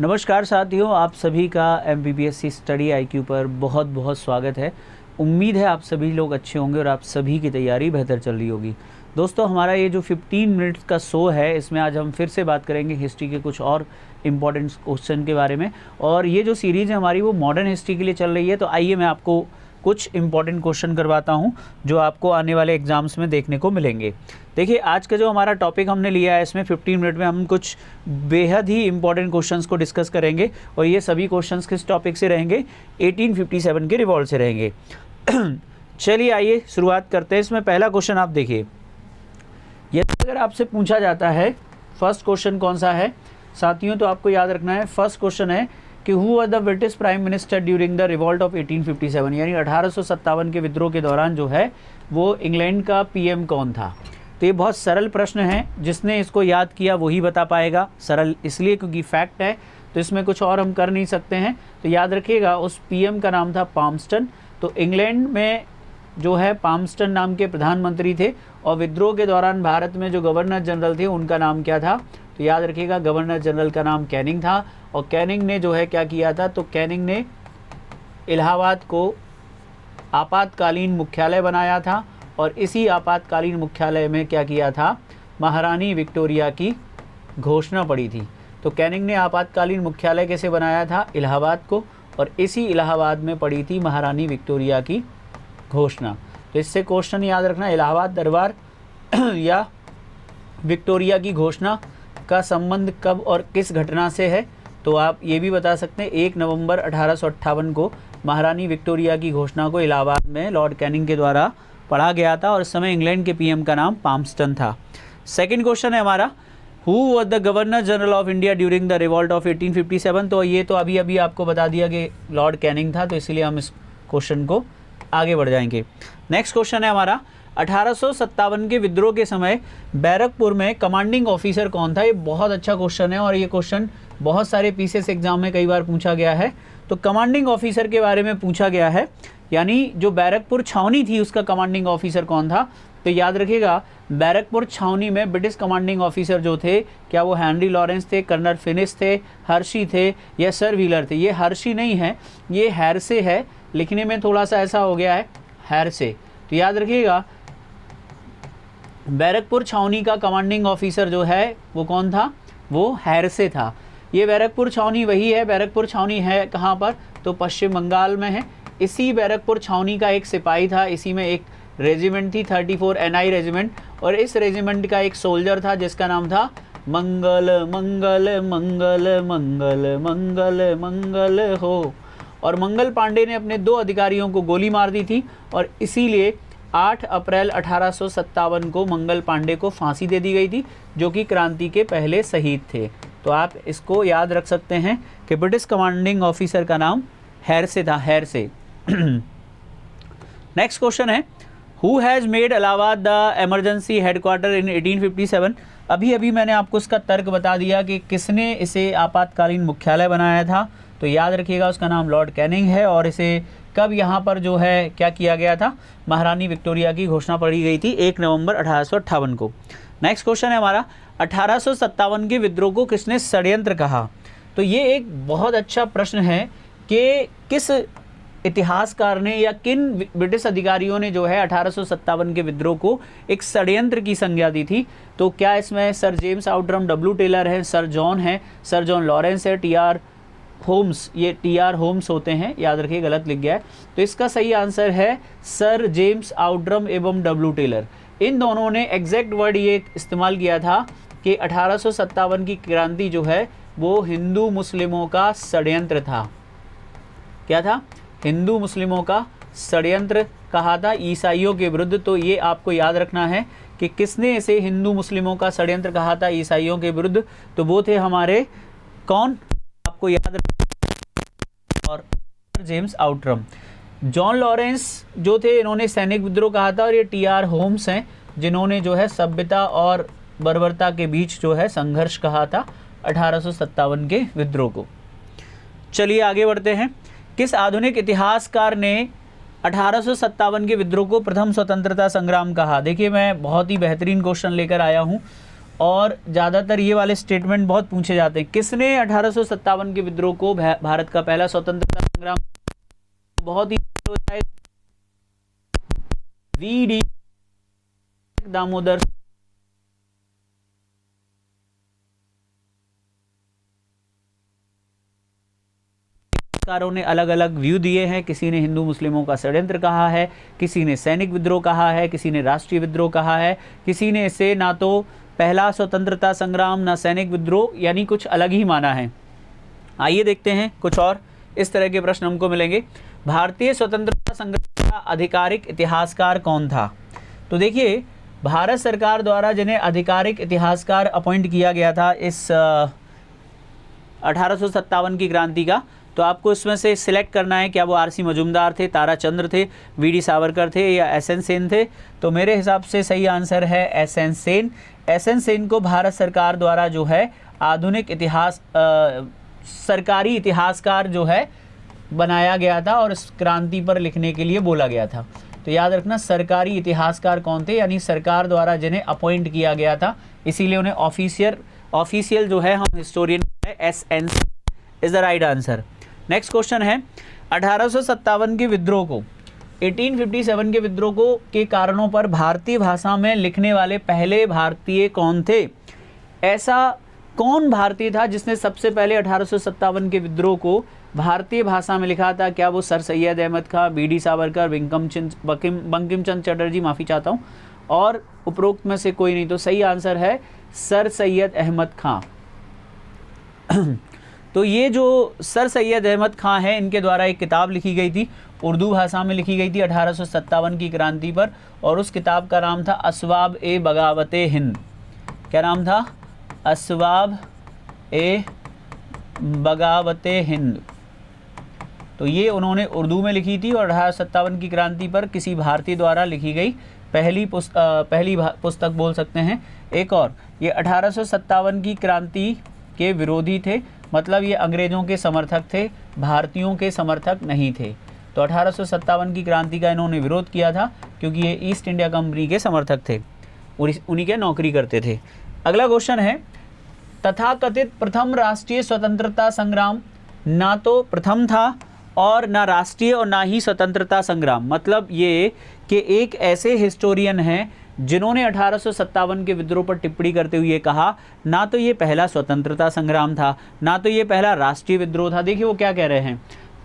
नमस्कार साथियों, आप सभी का MBBSC स्टडी IQ पर बहुत बहुत स्वागत है। उम्मीद है आप सभी लोग अच्छे होंगे और आप सभी की तैयारी बेहतर चल रही होगी। दोस्तों, हमारा ये जो 15 मिनट्स का शो है, इसमें आज हम फिर से बात करेंगे हिस्ट्री के कुछ और इम्पॉर्टेंट क्वेश्चन के बारे में। और ये जो सीरीज़ है हमारी वो मॉडर्न हिस्ट्री के लिए चल रही है। तो आइए मैं आपको कुछ इंपॉर्टेंट क्वेश्चन करवाता हूं जो आपको आने वाले एग्जाम्स में देखने को मिलेंगे। देखिए, आज का जो हमारा टॉपिक हमने लिया है, इसमें 15 मिनट में हम कुछ बेहद ही इंपॉर्टेंट क्वेश्चंस को डिस्कस करेंगे। और ये सभी क्वेश्चंस किस टॉपिक से रहेंगे? 1857 के रिवॉल्ट से रहेंगे। चलिए आइए शुरुआत करते हैं। इसमें पहला क्वेश्चन आप देखिए, यदि अगर आपसे पूछा जाता है फर्स्ट क्वेश्चन कौन सा है साथियों, तो आपको याद रखना है फर्स्ट क्वेश्चन है कि who was the British prime minister during the revolt of 1857, यानी 1857 के विद्रोह के दौरान जो है वो इंग्लैंड का पीएम कौन था। तो ये बहुत सरल प्रश्न है, जिसने इसको याद किया वही बता पाएगा। सरल इसलिए क्योंकि फैक्ट है, तो इसमें कुछ और हम कर नहीं सकते हैं। तो याद रखिएगा, उस पीएम का नाम था पाल्मस्टन। तो इंग्लैंड में जो है पाल्मस्टन नाम के प्रधानमंत्री थे, और विद्रोह के दौरान भारत में जो गवर्नर जनरल थे उनका नाम क्या था? तो याद रखिएगा, गवर्नर जनरल का नाम कैनिंग था। और कैनिंग ने जो है क्या किया था? तो कैनिंग ने इलाहाबाद को आपातकालीन मुख्यालय बनाया था, और इसी आपातकालीन मुख्यालय में क्या किया था? महारानी विक्टोरिया की घोषणा पड़ी थी। तो कैनिंग ने आपातकालीन मुख्यालय कैसे बनाया था? इलाहाबाद को, और इसी इलाहाबाद में पड़ी थी महारानी विक्टोरिया की घोषणा। तो इससे क्वेश्चन याद रखना, इलाहाबाद दरबार या विक्टोरिया की घोषणा का संबंध कब और किस घटना से है? तो आप ये भी बता सकते हैं 1 नवंबर 1858 को महारानी विक्टोरिया की घोषणा को इलाहाबाद में लॉर्ड कैनिंग के द्वारा पढ़ा गया था, और इस समय इंग्लैंड के पीएम का नाम पाल्मस्टन था। सेकंड क्वेश्चन है हमारा, who was the governor general of India during the revolt of 1857। तो ये तो अभी अभी आपको बता दिया कि लॉर्ड कैनिंग था, तो इसलिए हम इस क्वेश्चन को आगे बढ़ जाएंगे। नेक्स्ट क्वेश्चन है हमारा, 1857 के विद्रोह के समय बैरकपुर में कमांडिंग ऑफिसर कौन था? ये बहुत अच्छा क्वेश्चन है, और ये क्वेश्चन बहुत सारे पीसीएस एग्जाम में कई बार पूछा गया है। तो कमांडिंग ऑफिसर के बारे में पूछा गया है, यानी जो बैरकपुर छावनी थी उसका कमांडिंग ऑफिसर कौन था? तो याद रखिएगा, बैरकपुर छावनी में ब्रिटिश कमांडिंग ऑफिसर जो थे, क्या वो हेनरी लॉरेंस थे, कर्नल फिनिस थे, हर्शी थे, या सर व्हीलर थे? ये हर्शी नहीं है, ये हैरसे है। लिखने में थोड़ा सा ऐसा हो गया है, हैरसे। तो याद रखिएगा, बैरकपुर छावनी का कमांडिंग ऑफिसर जो है वो कौन था? वो हैरसे था। ये बैरकपुर छावनी वही है। बैरकपुर छावनी है कहाँ पर? तो पश्चिम बंगाल में है। इसी बैरकपुर छावनी का एक सिपाही था, इसी में एक रेजिमेंट थी 34 NI रेजिमेंट, और इस रेजिमेंट का एक सोल्जर था जिसका नाम था मंगल मंगल मंगल मंगल मंगल मंगल हो। और मंगल पांडे ने अपने 2 अधिकारियों को गोली मार दी थी, और इसीलिए 8 अप्रैल 1857 को मंगल पांडे को फांसी दे दी गई थी, जो कि क्रांति के पहले शहीद थे। तो आप इसको याद रख सकते हैं कि ब्रिटिश कमांडिंग ऑफिसर का नाम हैरसे था, हैरसे। नेक्स्ट क्वेश्चन है, who has made Allahabad the emergency headquarter in 1857। अभी अभी मैंने आपको इसका तर्क बता दिया कि किसने इसे आपातकालीन मुख्यालय बनाया था। तो याद रखिएगा, उसका नाम लॉर्ड कैनिंग है, और इसे कब यहाँ पर जो है क्या किया गया था? महारानी विक्टोरिया की घोषणा पड़ी गई थी 1 नवंबर 1858 को। नेक्स्ट क्वेश्चन है हमारा, 1857 के विद्रोह को किसने षड्यंत्र कहा? तो ये एक बहुत अच्छा प्रश्न है कि किस इतिहासकार ने या किन ब्रिटिश अधिकारियों ने जो है 1857 के विद्रोह को एक षड्यंत्र की संज्ञा दी थी। तो क्या इसमें sir James Outram, W Taylor है, सर जॉन है, सर जॉन लॉरेंस है, TR होम्स, ये TR होम्स होते हैं, याद रखिए गलत लिख गया है। तो इसका सही आंसर है सर जेम्स आउटरम एवं W टेलर। इन दोनों ने एग्जैक्ट वर्ड ये इस्तेमाल किया था कि 1857 की क्रांति जो है वो हिंदू मुस्लिमों का षड्यंत्र था। क्या था? हिंदू मुस्लिमों का षड्यंत्र कहा था ईसाइयों के विरुद्ध। तो ये आपको याद रखना है कि किसने इसे हिंदू मुस्लिमों का षड्यंत्र कहा था ईसाइयों के विरुद्ध? तो वो थे हमारे कौन? आपको याद रखना, और जेम्स आउटरम। जॉन लॉरेंस जो थे, इन्होंने सैनिक विद्रोह कहा था, और ये TR होम्स हैं जिन्होंने जो है सभ्यता और बर्बरता के बीच जो है संघर्ष कहा था 1857 के विद्रोह को। चलिए आगे बढ़ते हैं। किस आधुनिक इतिहासकार ने 1857 के विद्रोह को प्रथम स्वतंत्रता संग्राम कहा? देखिए, मैं बहुत ही बेहतरीन क्वेश्चन लेकर आया हूँ, और ज़्यादातर ये वाले स्टेटमेंट बहुत पूछे जाते हैं। किसने 1857 के विद्रोह को भारत का पहला स्वतंत्रता संग्राम, बहुत ही हो जाएगा वीडी दामोदर। कारों ने अलग अलग व्यू दिए हैं। किसी ने हिंदू मुस्लिमों का षड्यंत्र कहा है, किसी ने सैनिक विद्रोह कहा है, किसी ने राष्ट्रीय विद्रोह कहा है, किसी ने इसे ना तो पहला स्वतंत्रता संग्राम ना सैनिक विद्रोह यानी कुछ अलग ही माना है। आइए देखते हैं कुछ और इस तरह के प्रश्न हमको मिलेंगे। भारतीय स्वतंत्रता संग्राम का आधिकारिक इतिहासकार कौन था? तो देखिए, भारत सरकार द्वारा जिन्हें आधिकारिक इतिहासकार अपॉइंट किया गया था इस 1857 की क्रांति का, तो आपको इसमें से सिलेक्ट करना है क्या वो आरसी मजूमदार थे, ताराचंद्र थे, वीडी सावरकर थे या एसएन सेन थे। तो मेरे हिसाब से सही आंसर है एसएन सेन। एसएन सेन को भारत सरकार द्वारा जो है आधुनिक इतिहास सरकारी इतिहासकार जो है बनाया गया था और इस क्रांति पर लिखने के लिए बोला गया था। तो याद रखना, सरकारी इतिहासकार कौन थे, यानी सरकार द्वारा जिन्हें अपॉइंट किया गया था, इसीलिए उन्हें ऑफिशियल जो है हम historian SN is the right answer. Next question है 1857 के विद्रोह को 1857 के विद्रोह को के कारणों पर भारतीय भाषा में लिखने वाले पहले भारतीय कौन थे? ऐसा कौन भारतीय था जिसने सबसे पहले 1857 के विद्रोह को भारतीय भाषा में लिखा था? क्या वो सर सैयद अहमद खां, बीडी सावरकर, बंकिम चंद्र चटर्जी, माफ़ी चाहता हूँ, और उपरोक्त में से कोई नहीं? तो सही आंसर है सर सैयद अहमद खां। तो ये जो सर सैयद अहमद खां हैं, इनके द्वारा एक किताब लिखी गई थी, उर्दू भाषा में लिखी गई थी 1857 की क्रांति पर, और उस किताब का नाम था असवाब ए बगावते हिंद। क्या नाम था? असवाब ए बगावते हिंद। तो ये उन्होंने उर्दू में लिखी थी और 1857 की क्रांति पर किसी भारतीय द्वारा लिखी गई पहली पुस्तक बोल सकते हैं। एक और, ये 1857 की क्रांति के विरोधी थे, मतलब ये अंग्रेज़ों के समर्थक थे, भारतीयों के समर्थक नहीं थे। तो 1857 की क्रांति का इन्होंने विरोध किया था क्योंकि ये ईस्ट इंडिया कंपनी के समर्थक थे, उन्हीं के नौकरी करते थे। अगला क्वेश्चन है, तथाकथित प्रथम राष्ट्रीय स्वतंत्रता संग्राम ना तो प्रथम था और ना राष्ट्रीय और ना ही स्वतंत्रता संग्राम। मतलब ये कि एक ऐसे हिस्टोरियन हैं जिन्होंने 1857 के विद्रोह पर टिप्पणी करते हुए कहा ना तो ये पहला स्वतंत्रता संग्राम था, ना तो ये पहला राष्ट्रीय विद्रोह था। देखिए वो क्या कह रहे हैं,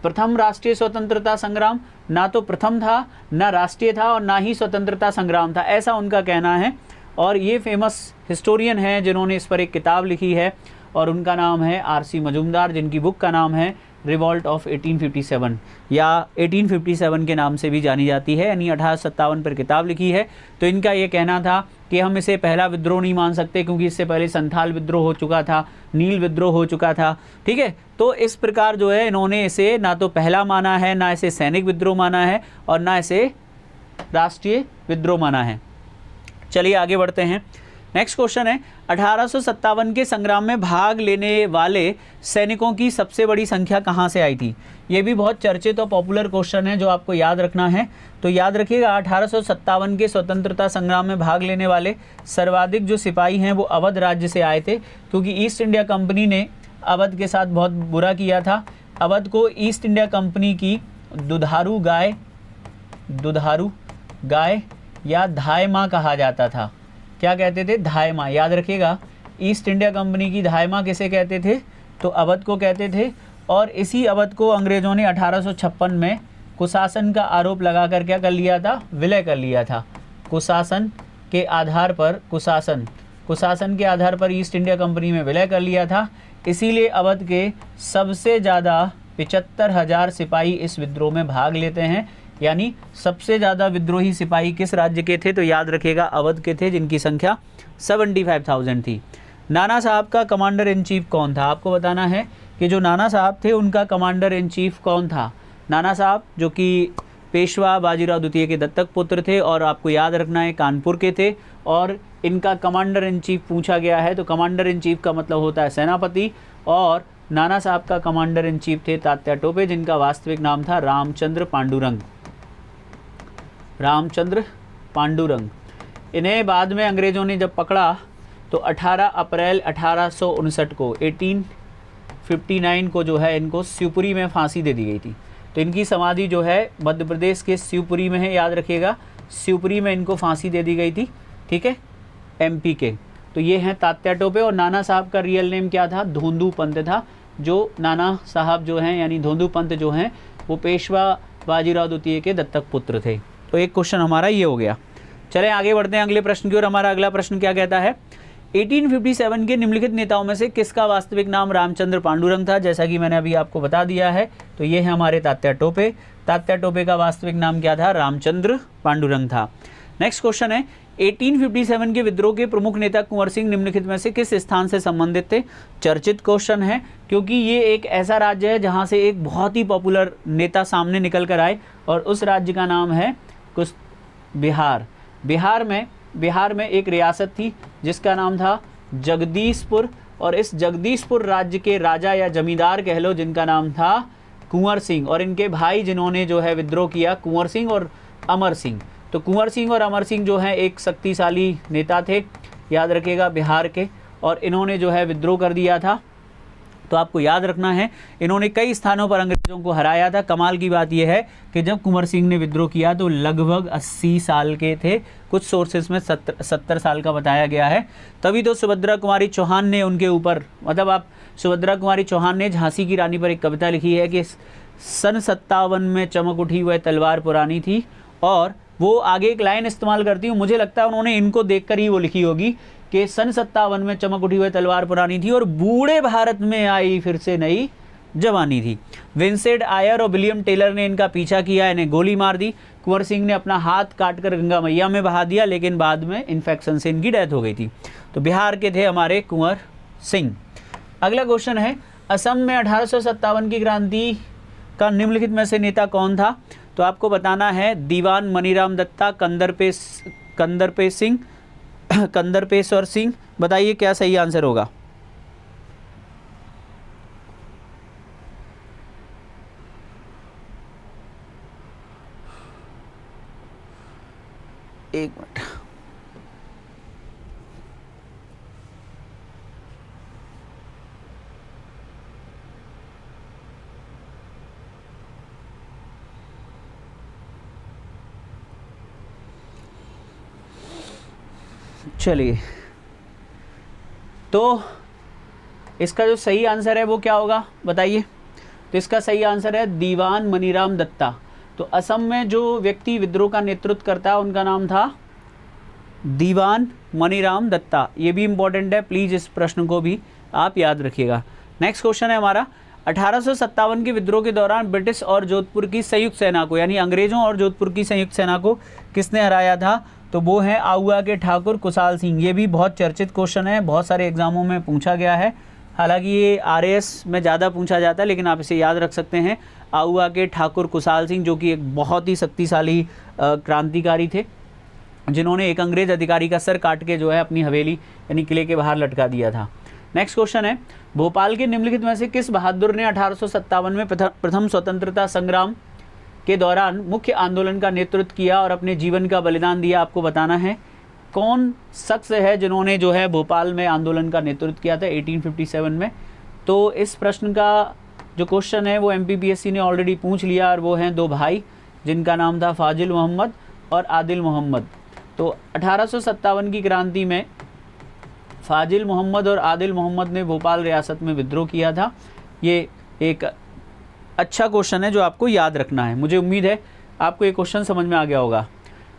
प्रथम राष्ट्रीय स्वतंत्रता संग्राम ना तो प्रथम था, ना राष्ट्रीय था और ना ही स्वतंत्रता संग्राम था, ऐसा उनका कहना है। और ये फेमस हिस्टोरियन हैं जिन्होंने इस पर एक किताब लिखी है और उनका नाम है आरसी मजूमदार, जिनकी बुक का नाम है रिवॉल्ट ऑफ 1857 या 1857 के नाम से भी जानी जाती है, यानी 1857 पर किताब लिखी है। तो इनका ये कहना था कि हम इसे पहला विद्रोह नहीं मान सकते क्योंकि इससे पहले संथाल विद्रोह हो चुका था, नील विद्रोह हो चुका था, ठीक है। तो इस प्रकार जो है इन्होंने इसे ना तो पहला माना है, ना इसे सैनिक विद्रोह माना है और ना इसे राष्ट्रीय विद्रोह माना है। चलिए आगे बढ़ते हैं। नेक्स्ट क्वेश्चन है, 1857 के संग्राम में भाग लेने वाले सैनिकों की सबसे बड़ी संख्या कहाँ से आई थी? ये भी बहुत चर्चित और पॉपुलर क्वेश्चन है जो आपको याद रखना है। तो याद रखिएगा, 1857 के स्वतंत्रता संग्राम में भाग लेने वाले सर्वाधिक जो सिपाही हैं वो अवध राज्य से आए थे, क्योंकि ईस्ट इंडिया कंपनी ने अवध के साथ बहुत बुरा किया था। अवध को ईस्ट इंडिया कंपनी की दुधारू गाय या धाय माँ कहा जाता था। क्या कहते थे? धाय माँ। याद रखिएगा, ईस्ट इंडिया कंपनी की धाय माँ किसे कहते थे? तो अवध को कहते थे। और इसी अवध को अंग्रेज़ों ने 1856 में कुशासन का आरोप लगाकर क्या कर लिया था? विलय कर लिया था। कुशासन के आधार पर ईस्ट इंडिया कंपनी में विलय कर लिया था। इसीलिए अवध के सबसे ज़्यादा 75,000 सिपाही इस विद्रोह में भाग लेते हैं। यानी सबसे ज़्यादा विद्रोही सिपाही किस राज्य के थे? तो याद रखिएगा अवध के थे, जिनकी संख्या 75,000 थी। नाना साहब का कमांडर इन चीफ कौन था? आपको बताना है कि जो नाना साहब थे उनका कमांडर इन चीफ कौन था। नाना साहब जो कि पेशवा बाजीराव द्वितीय के दत्तक पुत्र थे और आपको याद रखना है कानपुर के थे, और इनका कमांडर इन चीफ पूछा गया है। तो कमांडर इन चीफ का मतलब होता है सेनापति, और नाना साहब का कमांडर इन चीफ थे तात्या टोपे, जिनका वास्तविक नाम था रामचंद्र पांडुरंग। इन्हें बाद में अंग्रेज़ों ने जब पकड़ा तो 18 अप्रैल 1859 को 1859 को जो है इनको शिवपुरी में फांसी दे दी गई थी। तो इनकी समाधि जो है मध्य प्रदेश के शिवपुरी में है, याद रखिएगा, शिवपुरी में इनको फांसी दे दी गई थी, ठीक है, एमपी के। तो ये हैं तात्या टोपे। और नाना साहब का रियल नेम क्या था? धोंदू पंत था। जो नाना साहब जो हैं यानी धोंदू पंत जो हैं वो पेशवा बाजीराव द्वितीय के दत्तक पुत्र थे। तो एक क्वेश्चन हमारा ये हो गया। चलें आगे बढ़ते हैं अगले प्रश्न की ओर। हमारा अगला प्रश्न क्या कहता है? 1857 के निम्नलिखित नेताओं में से किसका वास्तविक नाम रामचंद्र पांडुरंग था? जैसा कि मैंने अभी आपको बता दिया है, तो ये है हमारे तात्या टोपे। तात्या टोपे का वास्तविक नाम क्या था? रामचंद्र पांडुरंग था। नेक्स्ट क्वेश्चन है, 1857 के विद्रोह के प्रमुख नेता कुंवर सिंह निम्नलिखित में से किस स्थान से संबंधित थे? चर्चित क्वेश्चन है, क्योंकि ये एक ऐसा राज्य है जहाँ से एक बहुत ही पॉपुलर नेता सामने निकल कर आए, और उस राज्य का नाम है कुछ बिहार। बिहार में एक रियासत थी जिसका नाम था जगदीशपुर, और इस जगदीशपुर राज्य के राजा या जमींदार कह लो जिनका नाम था कुंवर सिंह, और इनके भाई जिन्होंने जो है विद्रोह किया, कुंवर सिंह और अमर सिंह। तो कुंवर सिंह और अमर सिंह जो हैं एक शक्तिशाली नेता थे, याद रखिएगा, बिहार के, और इन्होंने जो है विद्रोह कर दिया था। तो आपको याद रखना है इन्होंने कई स्थानों पर अंग्रेज़ों को हराया था। कमाल की बात यह है कि जब कुंवर सिंह ने विद्रोह किया तो लगभग 80 साल के थे, कुछ सोर्सेस में 70 साल का बताया गया है। तभी तो सुभद्रा कुमारी चौहान ने उनके ऊपर, मतलब आप सुभद्रा कुमारी चौहान ने झांसी की रानी पर एक कविता लिखी है कि सन 57 में चमक उठी वह तलवार पुरानी थी, और वो आगे एक लाइन इस्तेमाल करती हूँ, मुझे लगता है उन्होंने इनको देखकर ही वो लिखी होगी कि सन 57 में चमक उठी हुई तलवार पुरानी थी और बूढ़े भारत में आई फिर से नई जवानी थी। विंसेंट आयर और विलियम टेलर ने इनका पीछा किया, इन्हें गोली मार दी। कुंवर सिंह ने अपना हाथ काटकर गंगा मैया में बहा दिया, लेकिन बाद में इन्फेक्शन से इनकी डेथ हो गई थी। तो बिहार के थे हमारे कुंवर सिंह। अगला क्वेश्चन है, असम में 1857 की क्रांति का निम्नलिखित में से नेता कौन था? तो आपको बताना है दीवान मनीराम दत्ता, कंदरपेश्वर सिंह। बताइए क्या सही आंसर होगा? एक मिनट, चलिए, तो इसका जो सही आंसर है वो क्या होगा बताइए? तो इसका सही आंसर है दीवान मनीराम दत्ता। तो असम में जो व्यक्ति विद्रोह का नेतृत्व करता है उनका नाम था दीवान मनीराम दत्ता। ये भी इम्पोर्टेंट है, प्लीज़ इस प्रश्न को भी आप याद रखिएगा। नेक्स्ट क्वेश्चन है हमारा, 1857 के विद्रोह के दौरान ब्रिटिश और जोधपुर की संयुक्त सेना को, यानी अंग्रेज़ों और जोधपुर की संयुक्त सेना को किसने हराया था? तो वो है आउआ के ठाकुर कुशाल सिंह। ये भी बहुत चर्चित क्वेश्चन है, बहुत सारे एग्जामों में पूछा गया है। हालांकि ये आरएएस में ज़्यादा पूछा जाता है, लेकिन आप इसे याद रख सकते हैं, आउआ के ठाकुर कुशाल सिंह, जो कि एक बहुत ही शक्तिशाली क्रांतिकारी थे, जिन्होंने एक अंग्रेज़ अधिकारी का सर काट के जो है अपनी हवेली यानी किले के बाहर लटका दिया था। नेक्स्ट क्वेश्चन है, भोपाल के निम्नलिखित में से किस बहादुर ने 1857 में प्रथम स्वतंत्रता संग्राम के दौरान मुख्य आंदोलन का नेतृत्व किया और अपने जीवन का बलिदान दिया? आपको बताना है कौन शख्स है जिन्होंने जो है भोपाल में आंदोलन का नेतृत्व किया था 1857 में। तो इस प्रश्न का जो क्वेश्चन है वो MPPSC ने ऑलरेडी पूछ लिया, और वो हैं दो भाई जिनका नाम था फाजिल मोहम्मद और आदिल मोहम्मद। तो 1857 की क्रांति में फाजिल मोहम्मद और आदिल मोहम्मद ने भोपाल रियासत में विद्रोह किया था। ये एक अच्छा क्वेश्चन है जो आपको याद रखना है। मुझे उम्मीद है आपको ये क्वेश्चन समझ में आ गया होगा।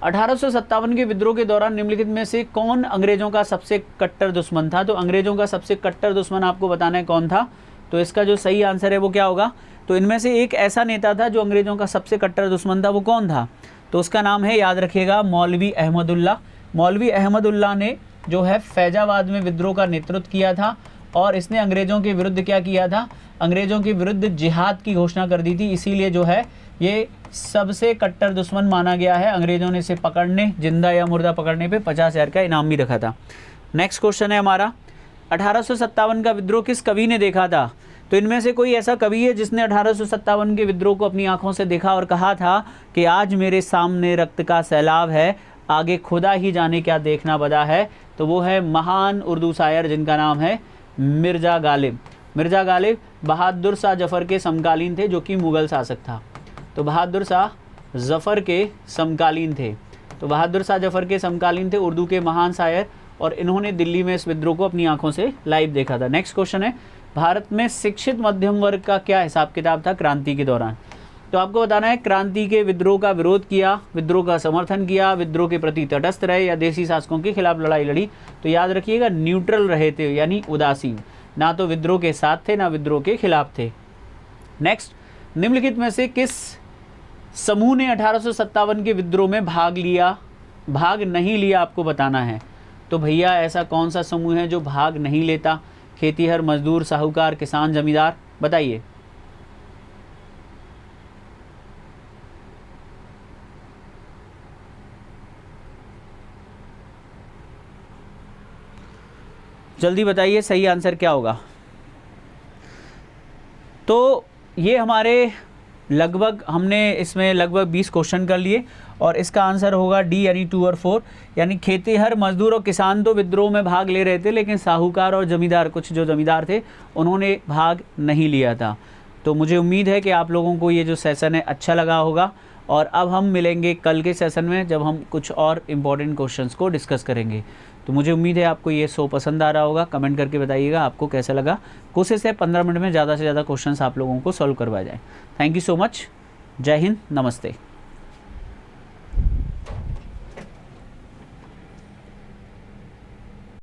1857 के विद्रोह के दौरान निम्नलिखित में से कौन अंग्रेज़ों का सबसे कट्टर दुश्मन था? तो अंग्रेज़ों का सबसे कट्टर दुश्मन आपको बताना है कौन था। तो इसका जो सही आंसर है वो क्या होगा? तो इनमें से एक ऐसा नेता था जो अंग्रेज़ों का सबसे कट्टर दुश्मन था, वो कौन था? तो उसका नाम है, याद रखिएगा, मौलवी अहमदुल्ला। मौलवी अहमदुल्ला ने जो है फैजाबाद में विद्रोह का नेतृत्व किया था, और इसने अंग्रेज़ों के विरुद्ध क्या किया था? अंग्रेज़ों के विरुद्ध जिहाद की घोषणा कर दी थी। इसीलिए जो है ये सबसे कट्टर दुश्मन माना गया है। अंग्रेज़ों ने इसे पकड़ने, जिंदा या मुर्दा पकड़ने पे 50,000 का इनाम भी रखा था। नेक्स्ट क्वेश्चन है हमारा, 1857 का विद्रोह किस कवि ने देखा था? तो इनमें से कोई ऐसा कवि है जिसने 1857 के विद्रोह को अपनी आंखों से देखा और कहा था कि आज मेरे सामने रक्त का सैलाब है, आगे खुदा ही जाने क्या देखना बदा है, तो वो है महान उर्दू शायर जिनका नाम है मिर्ज़ा गालिब। मिर्ज़ा गालिब बहादुर शाह जफ़र के समकालीन थे, जो कि मुग़ल शासक था। तो बहादुर शाह जफ़र के समकालीन थे, तो बहादुर शाह जफ़र के समकालीन थे, उर्दू के महान शायर, और इन्होंने दिल्ली में इस विद्रोह को अपनी आंखों से लाइव देखा था। नेक्स्ट क्वेश्चन है, भारत में शिक्षित मध्यम वर्ग का क्या हिसाब किताब था क्रांति के दौरान? तो आपको बताना है क्रांति के विद्रोह का विरोध किया, विद्रोह का समर्थन किया, विद्रोह के प्रति तटस्थ रहे, या देसी शासकों के खिलाफ लड़ाई लड़ी। तो याद रखिएगा न्यूट्रल रहे थे, यानी उदासीन, ना तो विद्रोह के साथ थे ना विद्रोह के खिलाफ थे। नेक्स्ट, निम्नलिखित में से किस समूह ने 1857 के विद्रोह में भाग नहीं लिया, आपको बताना है। तो भैया ऐसा कौन सा समूह है जो भाग नहीं लेता? खेतीहर, मजदूर, साहूकार, किसान, जमींदार, बताइए। जल्दी बताइए सही आंसर क्या होगा। तो ये हमारे हमने इसमें लगभग 20 क्वेश्चन कर लिए, और इसका आंसर होगा डी, यानी 2 और 4। यानी खेतीहर, मजदूर और किसान तो विद्रोह में भाग ले रहे थे, लेकिन साहूकार और जमींदार, कुछ जो जमींदार थे, उन्होंने भाग नहीं लिया था। तो मुझे उम्मीद है कि आप लोगों को ये जो सेशन है अच्छा लगा होगा, और अब हम मिलेंगे कल के सेशन में, जब हम कुछ और इम्पॉर्टेंट क्वेश्चंस को डिस्कस करेंगे। तो मुझे उम्मीद है आपको ये शो पसंद आ रहा होगा। कमेंट करके बताइएगा आपको कैसा लगा। कोशिश है 15 मिनट में ज़्यादा से ज़्यादा क्वेश्चंस आप लोगों को सॉल्व करवाया जाए। Thank you so much. जय हिंद, नमस्ते।